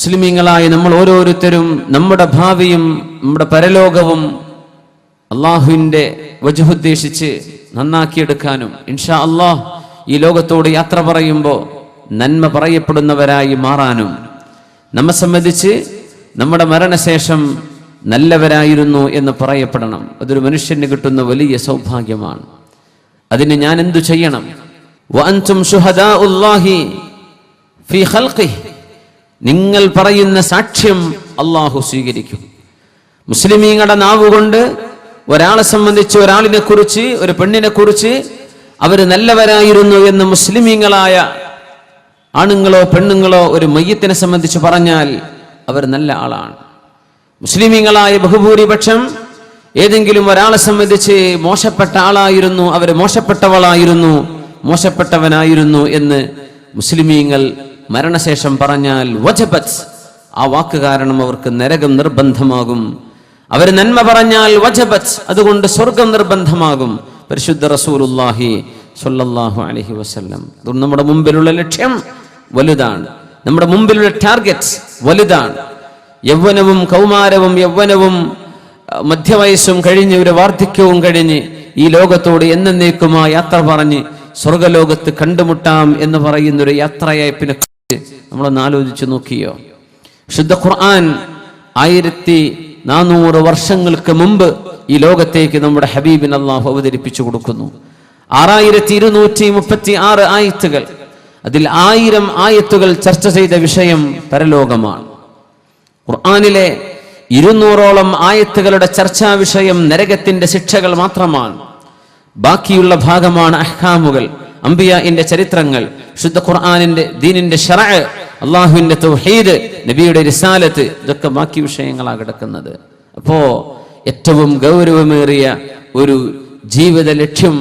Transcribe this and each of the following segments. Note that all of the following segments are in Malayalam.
മുസ്ലിമീങ്ങളായി നമ്മൾ ഓരോരുത്തരും നമ്മുടെ ഭാവിയും നമ്മുടെ പരലോകവും അള്ളാഹുവിൻ്റെ വജ്ഹുദ്ദേശിച്ച് നന്നാക്കിയെടുക്കാനും ഇൻഷാ അള്ളാഹ് ഈ ലോകത്തോട് യാത്ര പറയുമ്പോൾ നന്മ പറയപ്പെടുന്നവരായി മാറാനും നമ്മെ സംബന്ധിച്ച് നമ്മുടെ മരണശേഷം നല്ലവരായിരുന്നു എന്ന് പറയപ്പെടണം. അതൊരു മനുഷ്യന് കിട്ടുന്ന വലിയ സൗഭാഗ്യമാണ്. അതിന് ഞാൻ എന്തു ചെയ്യണം? വഅൻതും ശുഹദാഉല്ലാഹി ഫീ ഖൽഖിഹി, നിങ്ങൾ പറയുന്ന സാക്ഷ്യം അള്ളാഹു സ്വീകരിക്കും. മുസ്ലിമീങ്ങളുടെ നാവുകൊണ്ട് ഒരാളെ സംബന്ധിച്ച്, ഒരാളിനെ കുറിച്ച്, ഒരു പെണ്ണിനെ കുറിച്ച് അവർ നല്ലവരായിരുന്നു എന്ന് മുസ്ലിമീങ്ങളായ ആണുങ്ങളോ പെണ്ണുങ്ങളോ ഒരു മയ്യത്തിനെ സംബന്ധിച്ച് പറഞ്ഞാൽ അവർ നല്ല ആളാണ്. മുസ്ലിമീങ്ങളായ ബഹുഭൂരിപക്ഷം ഏതെങ്കിലും ഒരാളെ സംബന്ധിച്ച് മോശപ്പെട്ട ആളായിരുന്നു, അവർ മോശപ്പെട്ടവളായിരുന്നു, മോശപ്പെട്ടവനായിരുന്നു എന്ന് മുസ്ലിമീങ്ങൾ മരണശേഷം പറഞ്ഞാൽ വജബത്ത്, ആ വാക്ക് കാരണം അവർക്ക് നരകം നിർബന്ധമാകും. അവർ നന്മ പറഞ്ഞാൽ വജബത്ത്, അതുകൊണ്ട് സ്വർഗം നിർബന്ധമാകും. പരിശുദ്ധ റസൂലുള്ളാഹി സ്വല്ലല്ലാഹു അലൈഹി വസല്ലം. അതുകൊണ്ട് നമ്മുടെ മുമ്പിലുള്ള ലക്ഷ്യം വലുതാണ്, നമ്മുടെ മുമ്പിലുള്ള ടാർഗറ്റ് വലുതാണ്. യൗവനവും കൗമാരവും യൗവനവും മധ്യവയസ്സും കഴിഞ്ഞ് ഒരു വാർദ്ധക്യവും കഴിഞ്ഞ് ഈ ലോകത്തോട് എന്നേക്കുമായി യാത്ര പറഞ്ഞ് സ്വർഗലോകത്ത് കണ്ടുമുട്ടാം എന്ന് പറയുന്നൊരു യാത്രയയപ്പിനെ കുറിച്ച് നമ്മളൊന്ന് ആലോചിച്ച് നോക്കിയോ? ശുദ്ധ ഖുർആൻ 1400 വർഷങ്ങൾക്ക് മുമ്പ് ഈ ലോകത്തേക്ക് നമ്മുടെ ഹബീബിന് അല്ലാഹു അവതരിപ്പിച്ചു കൊടുക്കുന്നു. 6236 ആയത്തുകൾ, അതിൽ 1000 ആയത്തുകൾ ചർച്ച ചെയ്ത വിഷയം പരലോകമാണ്. ഖുർആനിലെ 200ഓളം ആയത്തുകളുടെ ചർച്ചാ വിഷയം നരകത്തിന്റെ ശിക്ഷകൾ മാത്രമാണ്. ബാക്കിയുള്ള ഭാഗമാണ് അഹ്കാമുകൾ, അംബിയാഇന്റെ ചരിത്രങ്ങൾ, ശുദ്ധ ഖുർആനിന്റെ ദീനിന്റെ ശറഅ്, അല്ലാഹുവിന്റെ തൗഹീദ്, നബിയുടെ റിസാലത്ത്, ഇതൊക്കെ ബാക്കി വിഷയങ്ങളാണ് കിടക്കുന്നത്. അപ്പോ ഏറ്റവും ഗൗരവമേറിയ ഒരു ജീവിത ലക്ഷ്യം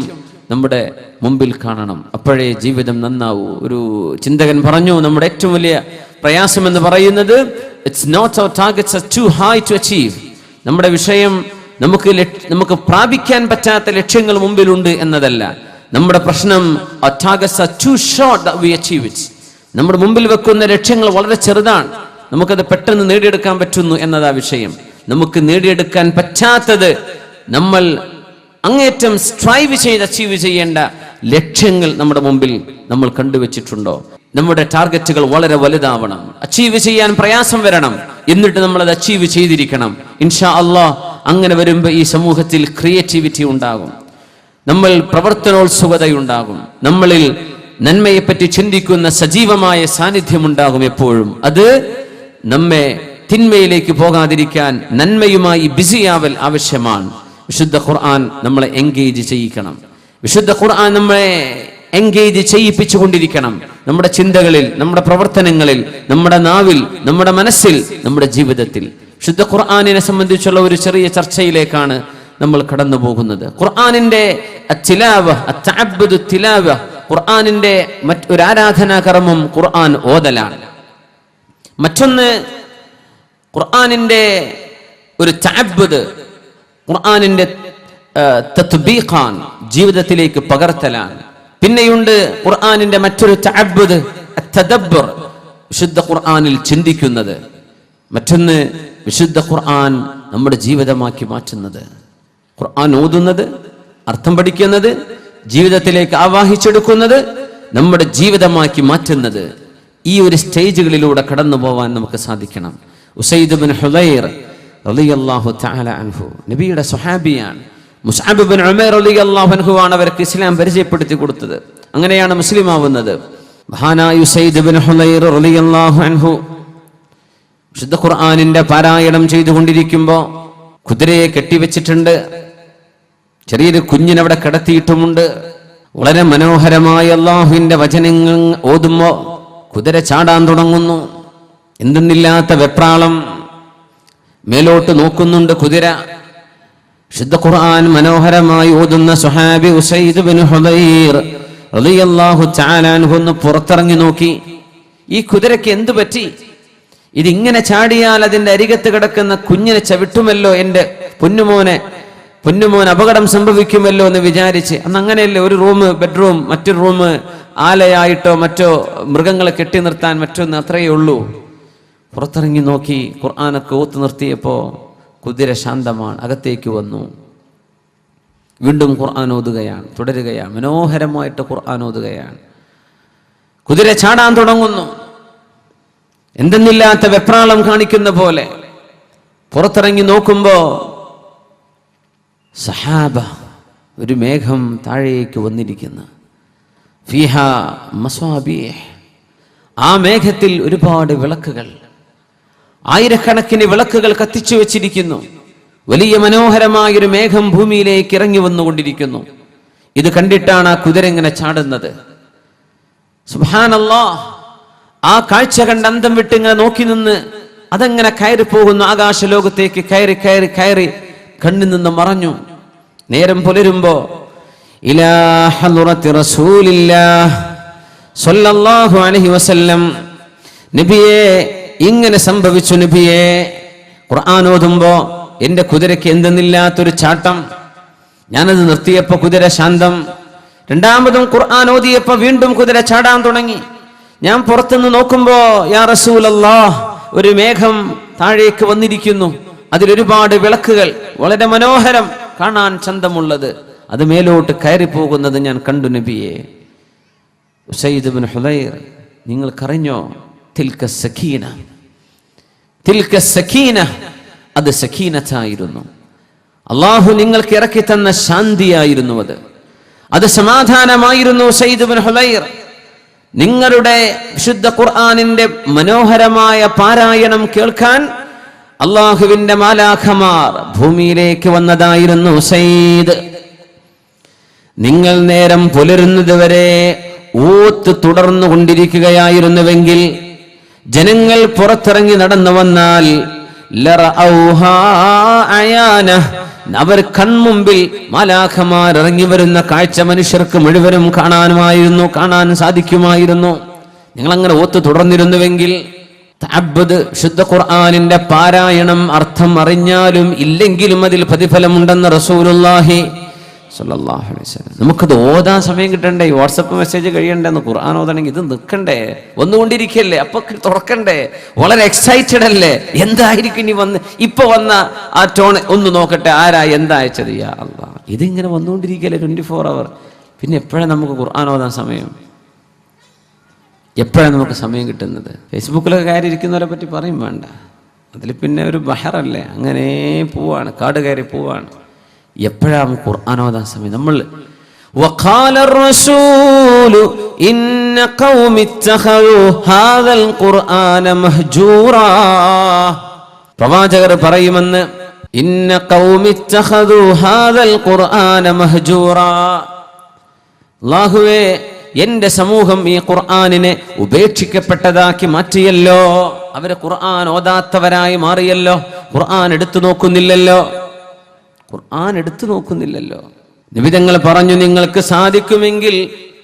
നമ്മുടെ മുമ്പിൽ കാണണം, അപ്പോഴേ ജീവിതം നന്നാവൂ. ഒരു ചിന്തകൻ പറഞ്ഞു, നമ്മുടെ ഏറ്റവും വലിയ പ്രയാസം എന്ന് പറയുന്നത് it's not our targets are too high to achieve. നമ്മുടെ വിഷയം നമുക്ക് പ്രാപിക്കാൻ പറ്റാത്ത ലക്ഷ്യങ്ങൾ മുമ്പിലുണ്ട് എന്നതല്ല. നമ്മുടെ പ്രശ്നം our targets are too short that we achieve it. നമ്മുടെ മുമ്പിൽ വെക്കുന്ന ലക്ഷ്യങ്ങൾ വളരെ ചെറുതാണ്, നമുക്കത് പെട്ടെന്ന് നേടിയെടുക്കാൻ പറ്റുന്നു എന്നതാ വിഷയം. നമുക്ക് നേടിയെടുക്കാൻ പറ്റാത്തത് നമ്മൾ അങ്ങേറ്റം സ്ട്രൈവ് ചെയ്ത് അച്ചീവ് ചെയ്യേണ്ട ലക്ഷ്യങ്ങൾ നമ്മുടെ മുമ്പിൽ നമ്മൾ കണ്ടുവച്ചിട്ടുണ്ടോ? നമ്മുടെ ടാർഗറ്റുകൾ വളരെ വലുതാവണം, അച്ചീവ് ചെയ്യാൻ പ്രയാസം വരണം, എന്നിട്ട് നമ്മൾ അത് അച്ചീവ് ചെയ്തിരിക്കണം. ഇൻഷാ അല്ലാഹ് അങ്ങനെ വരുമ്പോൾ ഈ സമൂഹത്തിൽ ക്രിയേറ്റിവിറ്റി ഉണ്ടാകും, നമ്മൾ പ്രവർത്തനോത്സുകതയുണ്ടാകും, നമ്മളിൽ നന്മയെപ്പറ്റി ചിന്തിക്കുന്ന സജീവമായ സാന്നിധ്യമുണ്ടാകും എപ്പോഴും. അത് നമ്മെ തിന്മയിലേക്ക് പോകാതിരിക്കാൻ നന്മയുമായി ബിസിയാവൽ ആവശ്യമാണ്. വിശുദ്ധ ഖുർആൻ നമ്മളെ എൻഗേജ് ചെയ്യിക്കണം, വിശുദ്ധ ഖുർആൻ നമ്മളെ എൻഗേജ് ചെയ്യിപ്പിച്ചുകൊണ്ടിരിക്കണം. നമ്മുടെ ചിന്തകളിൽ, നമ്മുടെ പ്രവർത്തനങ്ങളിൽ, നമ്മുടെ നാവിൽ, നമ്മുടെ മനസ്സിൽ, നമ്മുടെ ജീവിതത്തിൽ. വിശുദ്ധ ഖുർആനിനെ സംബന്ധിച്ചുള്ള ഒരു ചെറിയ ചർച്ചയിലേക്കാണ് നമ്മൾ കടന്നു പോകുന്നത്. ഖുർആനിന്റെ ഖുർആനിന്റെ മറ്റൊരു ആരാധനാകർമ്മം ഖുർആൻ ഓതലാണ്. മറ്റൊന്ന് ഖുർആനിന്റെ ഒരു തഅബ്ബുദ്, ഖുർആനിന്റെ തത്ബീഖാൻ, ജീവിതത്തിലേക്ക് പകർത്തലാണ്. പിന്നെയുണ്ട് ഖുർആനിന്റെ മറ്റൊരു തഅബ്ബുദ് തദബ്ബുർ, വിശുദ്ധ ഖുർആനിൽ ചിന്തിക്കുന്നത്. മറ്റൊന്ന് വിശുദ്ധ ഖുർആൻ നമ്മുടെ ജീവിതമാക്കി മാറ്റുന്നത്. ഖുർആൻ ഓതുന്നത്, അർത്ഥം പഠിക്കുന്നത്, ജീവിതത്തിലേക്ക് ആവാഹിച്ചെടുക്കുന്നത്, നമ്മുടെ ജീവിതമാക്കി മാറ്റുന്നത്. ഈ ഒരു സ്റ്റേജുകളിലൂടെ കടന്നു പോവാൻ നമുക്ക് സാധിക്കണം. ഉസൈദ് ബിൻ ഹുദൈർ റളിയല്ലാഹു തആല അൻഹു നബിയുടെ സ്വഹാബിയാണ്. മുസ്അബ് ബിൻ ഉമൈർ റളിയല്ലാഹു അൻഹു ആണ് അവർക്ക് ഇസ്ലാം പരിചയപ്പെടുത്തി കൊടുത്തത്. അങ്ങനെയാണ് മുസ്ലിം ആവുന്നത്. മഹാനായ ഉസൈദ് ബിൻ ഹുദൈർ റളിയല്ലാഹു അൻഹു വിശുദ്ധ ഖുർആനിന്റെ പാരായണം ചെയ്തുകൊണ്ടിരിക്കുമ്പോൾ കുതിരയെ കെട്ടിവെച്ചിട്ടുണ്ട്, ചെറിയൊരു കുഞ്ഞിനവിടെ കിടത്തിയിട്ടുമുണ്ട്. വളരെ മനോഹരമായ അല്ലാഹുവിന്റെ വചനങ്ങൾ ഓതുമ്പോൾ കുതിര ചാടാൻ തുടങ്ങുന്നു. എന്തെന്നില്ലാത്ത വെപ്രാളം, മേലോട്ട് നോക്കുന്നുണ്ട് കുതിര. ശുദ്ധ ഖുർആൻ മനോഹരമായി ഓതുന്ന സ്വഹാബി ഉസൈദ് ബിൻ ഹുദൈർ റളിയല്ലാഹു തആല അൻഹു ഒന്ന് പുറത്തിറങ്ങി നോക്കി. ഈ കുതിരയ്ക്ക് എന്തു പറ്റി? ഇതിങ്ങനെ ചാടിയാൽ അതിന്റെ അരികത്ത് കിടക്കുന്ന കുഞ്ഞിനെ ചവിട്ടുമല്ലോ, എൻ്റെ പൊന്നുമോൻ അപകടം സംഭവിക്കുമല്ലോ എന്ന് വിചാരിച്ച്. അന്ന് അങ്ങനെയല്ലേ, ഒരു റൂം ബെഡ്റൂം, മറ്റൊരു റൂം ആലയായിട്ടോ മറ്റോ മൃഗങ്ങളെ കെട്ടി നിർത്താൻ മറ്റൊന്ന്, അത്രയേ ഉള്ളൂ. പുറത്തിറങ്ങി നോക്കി, ഖുർആനൊക്കെ ഓത്തു നിർത്തിയപ്പോൾ കുതിര ശാന്തമാണ്, അകത്തേക്ക് വന്നു. വീണ്ടും ഖുർആൻ ഓതുകയാണ്, തുടരുകയാണ്, മനോഹരമായിട്ട് ഖുർആൻ ഓതുകയാണ്. കുതിര ചാടാൻ തുടങ്ങുന്നു. എന്തെന്നില്ലാത്ത വെപ്രാളം കാണിക്കുന്ന പോലെ പുറത്തിറങ്ങി നോക്കുമ്പോ സഹാബ, ഒരു മേഘം താഴേക്ക് വന്നിരിക്കുന്നു. ഫീഹ മസ്വാബീഹ്, ആ മേഘത്തിൽ ഒരുപാട് വിളക്കുകൾ, ആയിരക്കണക്കിന് വിളക്കുകൾ കത്തിച്ചു വെച്ചിരിക്കുന്നു. വലിയ മനോഹരമായൊരു മേഘം ഭൂമിയിലേക്ക് ഇറങ്ങി വന്നുകൊണ്ടിരിക്കുന്നു. ഇത് കണ്ടിട്ടാണ് ആ കുതിര ഇങ്ങനെ ചാടുന്നത്. സുബ്ഹാനല്ലാഹ്, ആ കാഴ്ച കണ്ട് അന്തം വിട്ട് ഇങ്ങനെ നോക്കി നിന്ന് അതെങ്ങനെ കയറി പോകുന്നു, ആകാശ ലോകത്തേക്ക് കയറി കയറി കയറി കണ്ണിൽ നിന്ന് മറഞ്ഞു. നേരം പുലരുമ്പോ ഇലാ ഹദ്റത്തി റസൂലില്ലാഹ് സ്വല്ലല്ലാഹു അലൈഹി വസല്ലം, നബിയേ ഇങ്ങനെ സംഭവിച്ചു നബിയേ. ഖുർആൻ ഓതുമ്പോ എന്റെ കുതിരയ്ക്ക് എന്തെന്നില്ലാത്തൊരു ചാട്ടം, ഞാനത് നിർത്തിയപ്പോ കുതിര ശാന്തം. രണ്ടാമതും ഖുർആൻ ഓതിയപ്പോ വീണ്ടും കുതിര ചാടാൻ തുടങ്ങി. ഞാൻ പുറത്തുനിന്ന് നോക്കുമ്പോ യാ റസൂലല്ലാഹ്, ഒരു മേഘം താഴേക്ക് വന്നിരിക്കുന്നു, അതിലൊരുപാട് വിളക്കുകൾ, വളരെ മനോഹരം, കാണാൻ ചന്തമുള്ളത്, അത് മേലോട്ട് കയറി പോകുന്നത് ഞാൻ കണ്ടു നബിയെ. ഉസൈദ് ഇബ്നു ഹുദൈർ, നിങ്ങൾക്കറിഞ്ഞോ, തിൽക സക്കീന, തിൽക സക്കീന, അത് സക്കീനത്തായിരുന്നു. അള്ളാഹു നിങ്ങൾക്ക് ഇറക്കി തന്ന ശാന്തിയായിരുന്നു, അത് സമാധാനമായിരുന്നു. ഉസൈദ് ഇബ്നു ഹുദൈർ, നിങ്ങളുടെ വിശുദ്ധ ഖുർആനിന്റെ മനോഹരമായ പാരായണം കേൾക്കാൻ അള്ളാഹുവിന്റെ മാലാഖമാർ ഭൂമിയിലേക്ക് വന്നതായിരുന്നു ഉസൈദ്. നിങ്ങൾ നേരം പുലരുന്നത് വരെ ഓത്ത് തുടർന്നു കൊണ്ടിരിക്കുകയായിരുന്നുവെങ്കിൽ ജനങ്ങൾ പുറത്തിറങ്ങി നടന്നു വന്നാൽ അവർ കൺമുമ്പിൽ മാലാഖമാർ ഇറങ്ങി വരുന്ന കാഴ്ച മനുഷ്യർക്ക് മുഴുവനും കാണാൻ സാധിക്കുമായിരുന്നു. നിങ്ങൾ അങ്ങനെ ഓത്ത് തുടർന്നിരുന്നുവെങ്കിൽ തഅബ്ബുദ്, ശുദ്ധ ഖുർആനിന്റെ പാരായണം അർത്ഥം അറിഞ്ഞാലും ഇല്ലെങ്കിലും അതിൽ പ്രതിഫലമുണ്ടെന്ന് റസൂലുള്ളാഹി സ്വല്ലല്ലാഹു അലൈഹി വസല്ലം. നമുക്കത് ഓതാൻ സമയം കിട്ടണ്ടേ, വാട്സപ്പ് മെസ്സേജ് കഴിയണ്ടെന്ന്, ഖുർആൻ ഓതണമെങ്കിൽ ഇത് നിൽക്കണ്ടേ, വന്നുകൊണ്ടിരിക്കല്ലേ, അപ്പൊ തുറക്കണ്ടേ, വളരെ എക്സൈറ്റഡ് അല്ലേ, എന്തായിരിക്കും ഇനി ഇപ്പൊ വന്ന ആ ടോൺ ഒന്ന് നോക്കട്ടെ, ആരാ എന്താ അയച്ചത്, യാ അല്ലാഹ്, ഇതിങ്ങനെ വന്നുകൊണ്ടിരിക്കല്ലേ 24 hour. പിന്നെ എപ്പോഴാണ് നമുക്ക് ഖുർആൻ ഓതാൻ സമയം, എപ്പോഴാണ് നമുക്ക് സമയം കിട്ടുന്നത്? ഫേസ്ബുക്കിലൊക്കെ കയറി ഇരിക്കുന്നവരെ പറ്റി പറയും വേണ്ട, അതിൽ പിന്നെ ഒരു ബഹറല്ലേ, അങ്ങനെ പോവാണ്, കാട് കയറി പോവാണ്. എപ്പോഴാണ് ഖുർആൻ ഓതാൻ സമയം? നമ്മൾ وقال الرسول إن قوم اتخذوا هذا القرآن مهجورا, പ്രവാചകർ പറയുമെന്ന്, ഇന്ന ഖൗമി ഇത്തഖദു ഹാദൽ ഖുർആന മഹ്ജൂറാ, അല്ലാഹുവേ എന്റെ സമൂഹം ഈ ഖുർആനിനെ ഉപേക്ഷിക്കപ്പെട്ടതാക്കി മാറ്റിയല്ലോ, അവരെ ഖുർആൻ ഓതാത്തവരായി മാറിയല്ലോ, ഖുർആൻ എടുത്തു നോക്കുന്നില്ലല്ലോ, ഖുർആൻ എടുത്തു നോക്കുന്നില്ലല്ലോ. നബി തങ്ങൾ പറഞ്ഞു, നിങ്ങൾക്ക് സാധിക്കുമെങ്കിൽ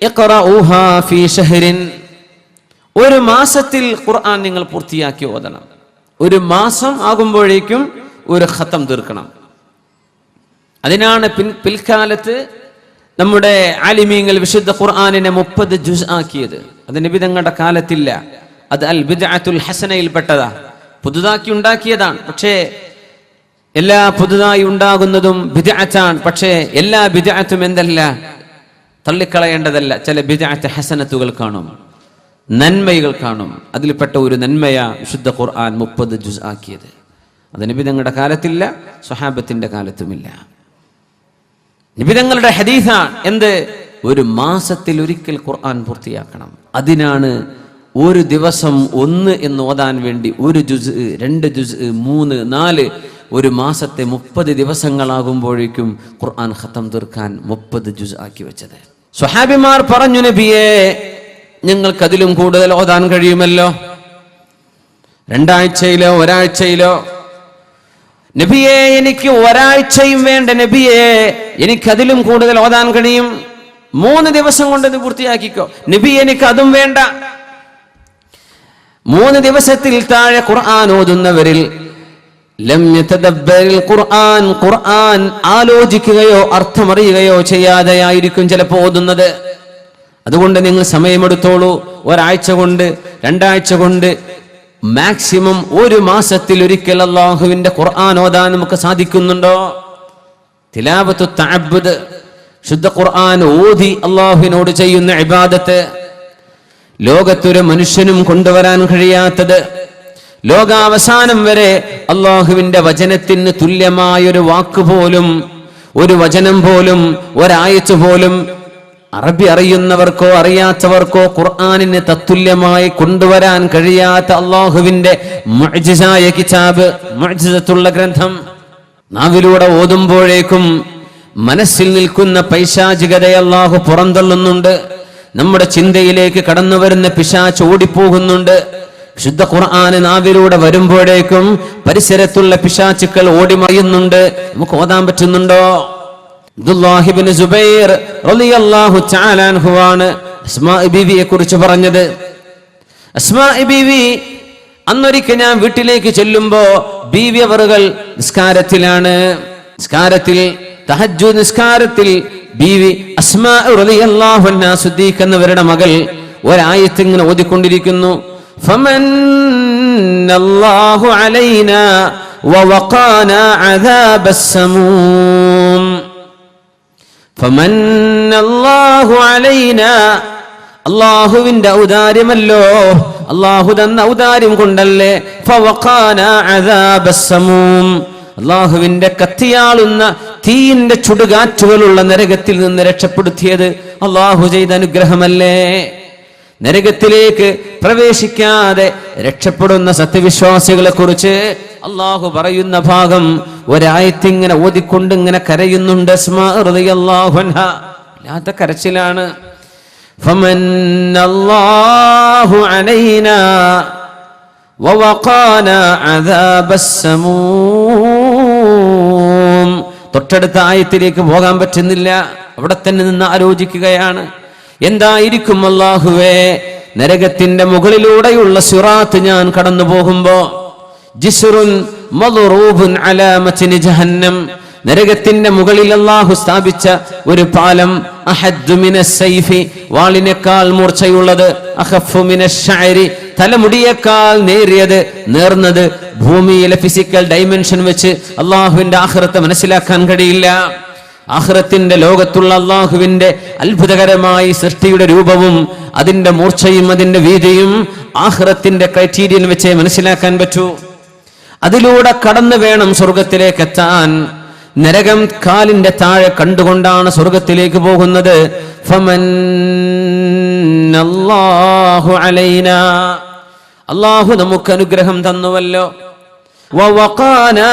ഇഖ്റഊഹാ ഫീ ശഹ്റിൻ, ഒരു മാസത്തിൽ ഖുർആൻ നിങ്ങൾ പൂർത്തിയാക്കി ഓതണം. ഒരു മാസം ആകുമ്പോഴേക്കും ഒരു ഖത്തം തീർക്കണം. അതിനാണ് പിൽക്കാലത്ത് നമ്മുടെ ആലിമീങ്ങൾ വിശുദ്ധ ഖുർആനിനെ 30 ജുസ് ആക്കിയത്. അത് നബി തങ്ങളുടെ കാലത്തില്ല, അത് അൽ ബിദ്അത്തുൽ ഹസനയിൽ പെട്ടതാ, പുതുതാക്കി ഉണ്ടാക്കിയതാണ്. പക്ഷേ എല്ലാ പുതുതായി ഉണ്ടാകുന്നതും ബിദ്അത്താണ്. പക്ഷേ എല്ലാ ബിദ്അത്തും എന്തല്ല, തള്ളിക്കളയേണ്ടതല്ല. ചില ബിദ്അത്ത് ഹസനത്തുകൾ കാണും, നന്മകൾ കാണും. അതിൽപ്പെട്ട ഒരു നന്മയാ വിശുദ്ധ ഖുർആൻ 30 ജുസ് ആക്കിയത്. അത് നബി തങ്ങളുടെ കാലത്തില്ല, സ്വഹാബത്തിന്റെ കാലത്തുമില്ല. നബി തങ്ങളുടെ ഹദീസാണ് എന്ത്, ഒരു മാസത്തിൽ ഒരിക്കൽ ഖുർആൻ പൂർത്തിയാക്കണം. അതിനാണ് ഒരു ദിവസം 1 എന്ന് ഓതാൻ വേണ്ടി 1 ജുസ്, 2 ജുസ്, 3, 4, ഒരു മാസത്തെ 30 ദിവസങ്ങളാകുമ്പോഴേക്കും ഖുർആൻ ഖത്തം തീർക്കാൻ 30 ജുസ് ആക്കി വെച്ചത്. സ്വഹാബിമാർ പറഞ്ഞു, നബിയെ ഞങ്ങൾക്ക് അതിലും കൂടുതൽ ഓതാൻ കഴിയുമല്ലോ, 2 ആഴ്ചയിലോ ഒരാഴ്ചയിലോ. നബിയെ എനിക്ക് ഒരാഴ്ചയും വേണ്ട നബിയെ, എനിക്കതിലും കൂടുതൽ ഓതാൻ കഴിയും, 3 ദിവസം കൊണ്ട് ഇത് പൂർത്തിയാക്കിക്കോ നബി, എനിക്ക് അതും വേണ്ട. 3 ദിവസത്തിൽ താഴെ ഖുർആൻ ഓതുന്നവരിൽ ലം യതദബ്ബറിൽ ഖുർആൻ, ഖുർആൻ ആലോചിക്കുകയോ അർത്ഥമറിയുകയോ ചെയ്യാതെയായിരിക്കും ചിലപ്പോൾ ഓതുന്നത്. അതുകൊണ്ട് നിങ്ങൾ സമയമെടുത്തോളൂ, ഒരാഴ്ച കൊണ്ട് 2 ആഴ്ച കൊണ്ട് മാക്സിമം ഒരു മാസത്തിൽ ഒരിക്കൽ അള്ളാഹുവിന്റെ ഖുർആൻ ഓതാൻ നമുക്ക് സാധിക്കുന്നുണ്ടോ? തിലാവത്തു തഅബ്ബുദ്, ശുദ്ധ ഖുർആൻ ഓതി അള്ളാഹുവിനോട് ചെയ്യുന്ന ഇബാദത്ത്, ലോകത്തൊരു മനുഷ്യനും കൊണ്ടുവരാൻ കഴിയാത്തത്, ലോകാവസാനം വരെ അള്ളാഹുവിന്റെ വചനത്തിന് തുല്യമായൊരു വാക്ക് പോലും, ഒരു വചനം പോലും, ഒരായത്ത് പോലും അറബി അറിയുന്നവർക്കോ അറിയാത്തവർക്കോ ഖുർആനിന് തത്തുല്യമായി കൊണ്ടുവരാൻ കഴിയാത്ത അള്ളാഹുവിന്റെ മുഅ്ജിസായ കിതാബ്, മുഅ്ജിസത്തുള്ള ഗ്രന്ഥം നാവിലൂടെ ഓതുമ്പോഴേക്കും മനസ്സിൽ നിൽക്കുന്ന പൈശാചികതയെ അള്ളാഹു പുറന്തള്ളുന്നുണ്ട്. നമ്മുടെ ചിന്തയിലേക്ക് കടന്നു വരുന്ന പിശാച് ഓടിപ്പോകുന്നുണ്ട്. ശുദ്ധ ഖുർആന് നാവിലൂടെ വരുമ്പോഴേക്കും പരിസരത്തുള്ള പിശാചുക്കൾ ഓടിമറിയുന്നുണ്ട്. നമുക്ക് ഓതാൻ പറ്റുന്നുണ്ടോ? അബ്ദുല്ലാഹി ഇബ്നു സുബൈർ റളിയല്ലാഹു തആല അൻഹുവാണ് അസ്മാ ബീവിയെ കുറിച്ച് പറഞ്ഞത്. അസ്മാ ബീവി അന്നൊരിക്കൽ ഞാൻ വീട്ടിലേക്ക് ചെല്ലുമ്പോ ബീവി അവറുകൾ നിസ്കാരത്തിലാണ്. നിസ്കാരത്തിൽ തഹജ്ജുദ് നിസ്കാരത്തിൽ ബീവി അസ്മാ റളിയല്ലാഹു അൻഹാ സിദ്ദീഖ് എന്നവരുടെ മകൾ ഒരായത്ത് ഇങ്ങനെ ഓതിക്കൊണ്ടിരിക്കുന്നു. ഫമന്നല്ലാഹു അലൈനാ വവഖാനാ അദാബസ് സമൂം. ഫമന്നല്ലാഹു അലൈനാ, അല്ലാഹുവിന്റെ ഔദാര്യമല്ലോ, അല്ലാഹു തന്ന ഔദാര്യം കൊണ്ടല്ലേ. ഫവഖാനാ അദാബസ് സമൂം, അല്ലാഹുവിന്റെ കത്തിയാളുന്ന തീയിന്റെ ചുടുകാറ്റുകളുള്ള നരകത്തിൽ നിന്ന് രക്ഷപ്പെടുത്തിയത് അല്ലാഹു ചെയ്ത അനുഗ്രഹമല്ലേ. നരകത്തിലേക്ക് പ്രവേശിക്കാതെ രക്ഷപ്പെടുന്ന സത്യവിശ്വാസികളെ കുറിച്ച് അള്ളാഹു പറയുന്ന ഭാഗം ഒരായത്തിങ്ങനെ ഓതിക്കൊണ്ട് ഇങ്ങനെ കരയുന്നുണ്ട്. അസ്മാ റളിയല്ലാഹു അൻഹാ വല്ലാത്ത കരച്ചിലാണ്. ഫമന്നല്ലാഹു അലൈനാ വവഖാനാ അദാബസ് സമൂം. തൊട്ടടുത്ത ആയത്തിലേക്ക് പോകാൻ പറ്റുന്നില്ല, അവിടെ തന്നെ നിന്ന് ആലോചിക്കുകയാണ്. എന്തായിരിക്കും അല്ലാഹുവേ, നരകത്തിന്റെ മുകളിലൂടെയുള്ള സിറാത്ത് ഞാൻ കടന്നു പോകുമ്പോ, ജിസ്റുൻ മദ്റൂബുൻ അലാ മത്നി ജഹന്നം, നരകത്തിന്റെ മുകളിൽ അല്ലാഹു സ്ഥാപിച്ച ഒരു പാലം, അഹദ്ദു മിനസ് സൈഫി, വാളിനേക്കാൾ മൂർച്ചയുള്ളത്, അഖഫു മിനശ് ശഅരി, തലമുടിയേക്കാൾ നേരിയത്, നേർന്നത്. ഭൂമിയിലെ ഫിസിക്കൽ ഡൈമെൻഷൻ വെച്ച് അല്ലാഹുവിന്റെ ആഖിറത്തെ മനസ്സിലാക്കാൻ കഴിയില്ല. ആഖിറത്തിന്റെ ലോകത്തുള്ള അല്ലാഹുവിന്റെ അത്ഭുതകരമായ സൃഷ്ടിയുടെ രൂപവും അതിന്റെ മൂർച്ചയും അതിന്റെ വീതിയും ആഖിറത്തിന്റെ ക്രൈറ്റീരിയൻ വെച്ചേ മനസ്സിലാക്കാൻ പറ്റൂ. അതിലൂടെ കടന്നു വേണം സ്വർഗത്തിലേക്ക് എത്താൻ. നരകം കാലിന്റെ താഴെ കണ്ടുകൊണ്ടാണ് സ്വർഗത്തിലേക്ക് പോകുന്നത്. ഫമന്നല്ലാഹു അലൈനാ, അല്ലാഹു നമുക്ക് അനുഗ്രഹം തന്നുവല്ലോ. വവഖാനാ